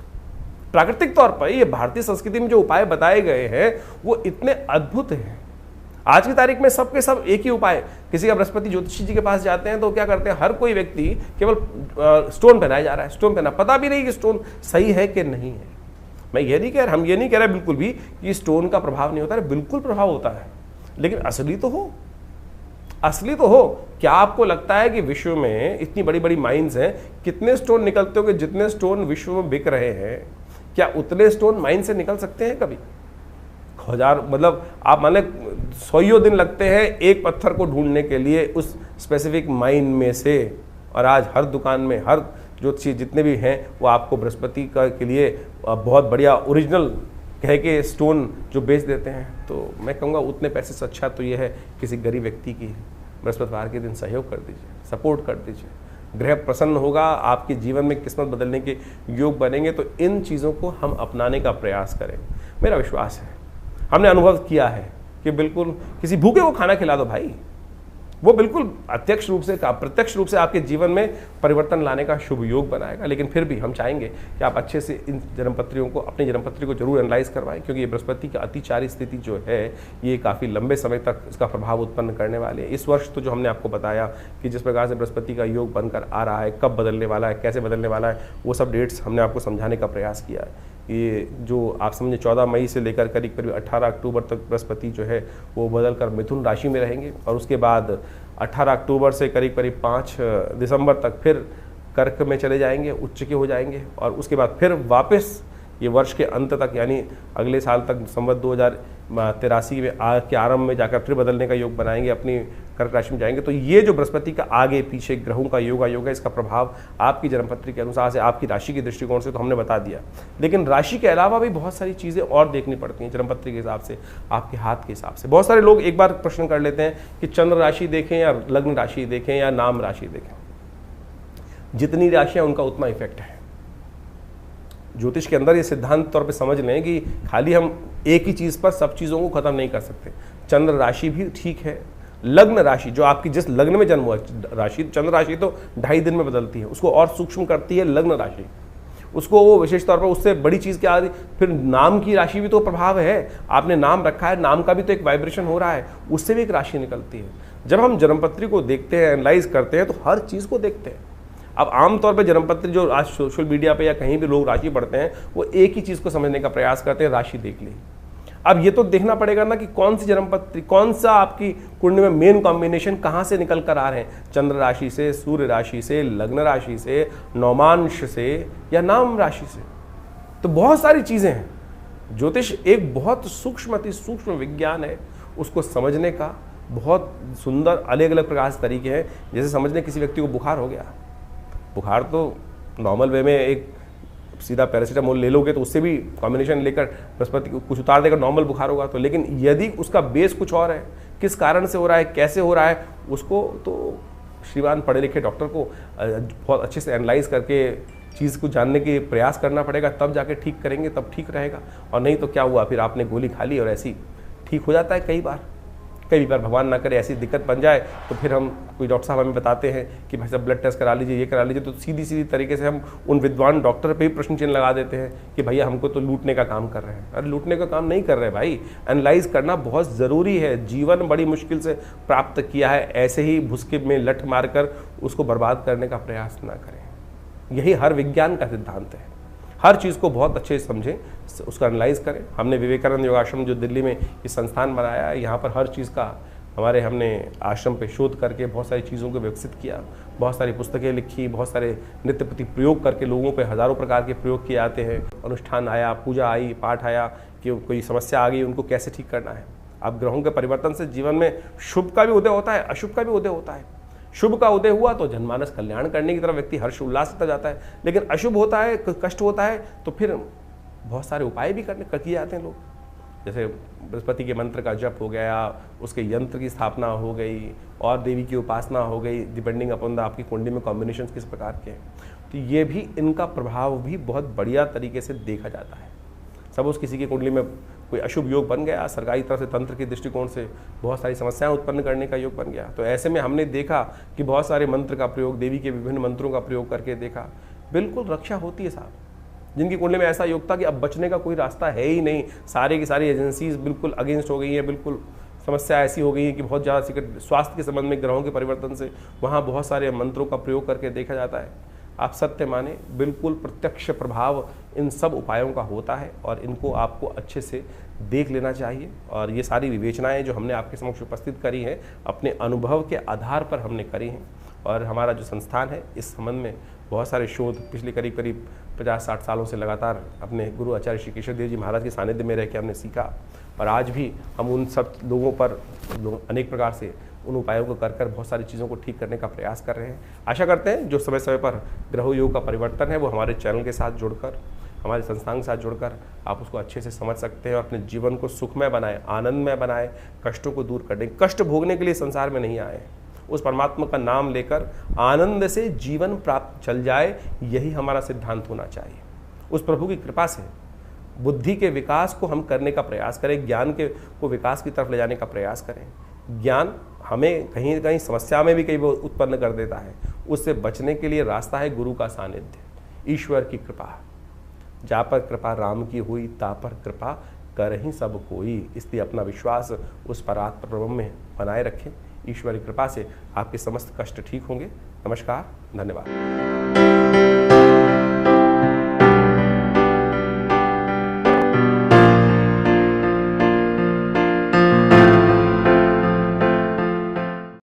प्राकृतिक तौर पर ये भारतीय संस्कृति में जो उपाय बताए गए हैं वो इतने अद्भुत हैं। आज की तारीख में सबके सब एक ही उपाय, किसी का बृहस्पति ज्योतिषी जी के पास जाते हैं तो क्या करते हैं, हर कोई व्यक्ति केवल स्टोन पहनाया जा रहा है, स्टोन पहना, पता भी नहीं कि स्टोन सही है कि नहीं है। मैं ये नहीं कह रहा, हम ये नहीं कह रहे बिल्कुल भी कि स्टोन का प्रभाव नहीं होता है, बिल्कुल प्रभाव होता है, लेकिन असली तो हो, असली तो हो। क्या आपको लगता है कि विश्व में इतनी बड़ी बड़ी माइंस हैं, कितने स्टोन निकलते होंगे? जितने स्टोन विश्व में बिक रहे हैं, क्या उतने स्टोन माइन से निकल सकते हैं कभी? हजार, मतलब आप मान लें 100 दिन लगते हैं एक पत्थर को ढूंढने के लिए उस स्पेसिफिक माइन में से, और आज हर दुकान में हर जो चीज़ जितने भी हैं वो आपको बृहस्पति का के लिए बहुत बढ़िया ओरिजिनल कह के स्टोन जो बेच देते हैं। तो मैं कहूँगा उतने पैसे से अच्छा तो ये है किसी गरीब व्यक्ति की बृहस्पतिवार के दिन सहयोग कर दीजिए, सपोर्ट कर दीजिए, ग्रह प्रसन्न होगा, आपके जीवन में किस्मत बदलने के योग बनेंगे। तो इन चीज़ों को हम अपनाने का प्रयास करें। मेरा विश्वास है, हमने अनुभव किया है कि बिल्कुल किसी भूखे को खाना खिला दो भाई, वो बिल्कुल अप्रत्यक्ष रूप से आपके जीवन में परिवर्तन लाने का शुभ योग बनाएगा। लेकिन फिर भी हम चाहेंगे कि आप अच्छे से इन जन्मपत्रियों को, अपनी जन्मपत्री को जरूर एनालाइज करवाएं, क्योंकि ये बृहस्पति की अतिचारी स्थिति जो है ये काफ़ी लंबे समय तक इसका प्रभाव उत्पन्न करने वाली है। इस वर्ष तो जो हमने आपको बताया कि जिस प्रकार से बृहस्पति का योग बनकर आ रहा है, कब बदलने वाला है, कैसे बदलने वाला है, वो सब डेट्स हमने आपको समझाने का प्रयास किया है। ये जो आप समझे 14 मई से लेकर करीब करीब 18 अक्टूबर तक बृहस्पति जो है वो बदल कर मिथुन राशि में रहेंगे, और उसके बाद 18 अक्टूबर से करीब करीब 5 दिसंबर तक फिर कर्क में चले जाएंगे, उच्च के हो जाएंगे, और उसके बाद फिर वापस ये वर्ष के अंत तक यानी अगले साल तक संवत 2083 में के आरंभ में जाकर फिर बदलने का योग बनाएंगे, अपनी कर्क राशि में जाएंगे। तो ये जो बृहस्पति का आगे पीछे ग्रहों का योग है, इसका प्रभाव आपकी जन्मपत्री के अनुसार से, आपकी राशि के दृष्टिकोण से तो हमने बता दिया, लेकिन राशि के अलावा भी बहुत सारी चीज़ें और देखनी पड़ती हैं जन्मपत्री के हिसाब से, आपके हाथ के हिसाब से। बहुत सारे लोग एक बार प्रश्न कर लेते हैं कि चंद्र राशि देखें या लग्न राशि देखें या नाम राशि देखें। जितनी राशियाँ उनका उतना इफेक्ट है। ज्योतिष के अंदर ये सिद्धांत तौर पे समझ लें कि खाली हम एक ही चीज़ पर सब चीज़ों को ख़त्म नहीं कर सकते। चंद्र राशि भी ठीक है, लग्न राशि जो आपकी जिस लग्न में जन्म हुआ, राशि चंद्र राशि तो 2.5 दिन में बदलती है, उसको और सूक्ष्म करती है लग्न राशि। उसको वो विशेष तौर पर उससे बड़ी चीज़ क्या आ रही, फिर नाम की राशि भी तो प्रभाव है। आपने नाम रखा है, नाम का भी तो एक वाइब्रेशन हो रहा है, उससे भी एक राशि निकलती है। जब हम जन्मपत्री को देखते हैं, एनालाइज करते हैं, तो हर चीज़ को देखते हैं। अब आमतौर पे जन्मपत्री जो आज सोशल मीडिया पे या कहीं भी लोग राशि पढ़ते हैं, वो एक ही चीज़ को समझने का प्रयास करते हैं, राशि देख ली। अब ये तो देखना पड़ेगा ना कि कौन सी जन्मपत्री, कौन सा आपकी कुंडली में मेन कॉम्बिनेशन कहाँ से निकल कर आ रहे हैं, चंद्र राशि से, सूर्य राशि से, लग्न राशि से, नौमांश से या नाम राशि से। तो बहुत सारी चीज़ें हैं। ज्योतिष एक बहुत सूक्ष्म, अति सूक्ष्म विज्ञान है। उसको समझने का बहुत सुंदर अलग अलग प्रकार से तरीके हैं। जैसे समझने, किसी व्यक्ति को बुखार हो गया, बुखार तो नॉर्मल वे में एक सीधा पैरासीटामोल ले लोगे तो उससे भी कॉम्बिनेशन लेकर बृहस्पति को कुछ उतार देकर नॉर्मल बुखार होगा। तो लेकिन यदि उसका बेस कुछ और है, किस कारण से हो रहा है, कैसे हो रहा है, उसको तो श्रीमान पढ़े लिखे डॉक्टर को बहुत अच्छे से एनालाइज करके चीज़ को जानने के प्रयास करना पड़ेगा, तब जाके ठीक करेंगे, तब ठीक रहेगा। और नहीं तो क्या हुआ, फिर आपने गोली खा ली और ऐसी ठीक हो जाता है। कई बार भगवान ना करे ऐसी दिक्कत बन जाए तो फिर हम, कोई डॉक्टर साहब हमें बताते हैं कि भाई साहब ब्लड टेस्ट करा लीजिए, ये करा लीजिए, तो सीधी तरीके से हम उन विद्वान डॉक्टर पे ही प्रश्न चिन्ह लगा देते हैं कि भैया हमको तो लूटने का काम कर रहे हैं। अरे लूटने का काम नहीं कर रहे भाई, एनालाइज करना बहुत ज़रूरी है। जीवन बड़ी मुश्किल से प्राप्त किया है, ऐसे ही भुसके में लठ मारकर उसको बर्बाद करने का प्रयास ना करें। यही हर विज्ञान का सिद्धांत है। हर चीज़ को बहुत अच्छे से समझें, उसका एनालाइज करें। हमने विवेकानंद योगाश्रम जो दिल्ली में ये संस्थान बनाया है, यहाँ पर हर चीज़ का हमने आश्रम पे शोध करके बहुत सारी चीज़ों को विकसित किया, बहुत सारी पुस्तकें लिखी, बहुत सारे नित्य प्रति प्रयोग करके लोगों पे हज़ारों प्रकार के प्रयोग किए जाते हैं। अनुष्ठान आया, पूजा आई, पाठ आया कि कोई समस्या आ गई, उनको कैसे ठीक करना है। अब ग्रहों के परिवर्तन से जीवन में शुभ का भी उदय होता है, अशुभ का भी उदय होता है। शुभ का उदय हुआ तो जनमानस कल्याण करने की तरफ व्यक्ति हर्ष उल्लास से जाता है, लेकिन अशुभ होता है, कष्ट होता है, तो फिर बहुत सारे उपाय भी किए जाते हैं लोग। जैसे बृहस्पति के मंत्र का जप हो गया, उसके यंत्र की स्थापना हो गई और देवी की उपासना हो गई, डिपेंडिंग अपॉन आपकी कुंडली में कॉम्बिनेशन किस प्रकार के हैं। तो ये भी, इनका प्रभाव भी बहुत बढ़िया तरीके से देखा जाता है। सपोज किसी की कुंडली में कोई अशुभ योग बन गया, सरकारी तरफ से तंत्र के दृष्टिकोण से बहुत सारी समस्याएं उत्पन्न करने का योग बन गया, तो ऐसे में हमने देखा कि बहुत सारे मंत्र का प्रयोग, देवी के विभिन्न मंत्रों का प्रयोग करके देखा, बिल्कुल रक्षा होती है साहब। जिनकी कुंडली में ऐसा योग था कि अब बचने का कोई रास्ता है ही नहीं, सारी की सारी एजेंसीज बिल्कुल अगेंस्ट हो गई हैं, बिल्कुल समस्या ऐसी हो गई है कि बहुत ज़्यादा स्वास्थ्य के संबंध में ग्रहों के परिवर्तन से वहाँ बहुत सारे मंत्रों का प्रयोग करके देखा जाता है। आप सत्य माने, बिल्कुल प्रत्यक्ष प्रभाव इन सब उपायों का होता है और इनको आपको अच्छे से देख लेना चाहिए। और ये सारी विवेचनाएं जो हमने आपके समक्ष उपस्थित करी हैं, अपने अनुभव के आधार पर हमने करी हैं। और हमारा जो संस्थान है, इस संबंध में बहुत सारे शोध पिछले करीब 50-60 सालों से लगातार अपने गुरु आचार्य श्री केशव देव जी महाराज के सानिध्य में रह के हमने सीखा, और आज भी हम उन सब लोगों पर अनेक प्रकार से उन उपायों को कर बहुत सारी चीज़ों को ठीक करने का प्रयास कर रहे हैं। आशा करते हैं जो समय समय पर ग्रह योग का परिवर्तन है वो हमारे चैनल के साथ जुड़कर, हमारे संस्थान के साथ जुड़कर आप उसको अच्छे से समझ सकते हैं और अपने जीवन को सुखमय बनाएं, आनंदमय बनाएं, कष्टों को दूर कर दें। कष्ट भोगने के लिए संसार में नहीं आए, उस परमात्मा का नाम लेकर आनंद से जीवन प्राप्त चल जाए, यही हमारा सिद्धांत होना चाहिए। उस प्रभु की कृपा से बुद्धि के विकास को हम करने का प्रयास करें, ज्ञान के को विकास की तरफ ले जाने का प्रयास करें। ज्ञान हमें कहीं कहीं समस्या में भी कई वो उत्पन्न कर देता है। उससे बचने के लिए रास्ता है गुरु का सानिध्य, ईश्वर की कृपा। जा पर कृपा राम की हुई, ता पर कृपा कर ही सब कोई। इसलिए अपना विश्वास उस परात्पर ब्रह्म में बनाए रखें। ईश्वर की कृपा से आपके समस्त कष्ट ठीक होंगे। नमस्कार, धन्यवाद।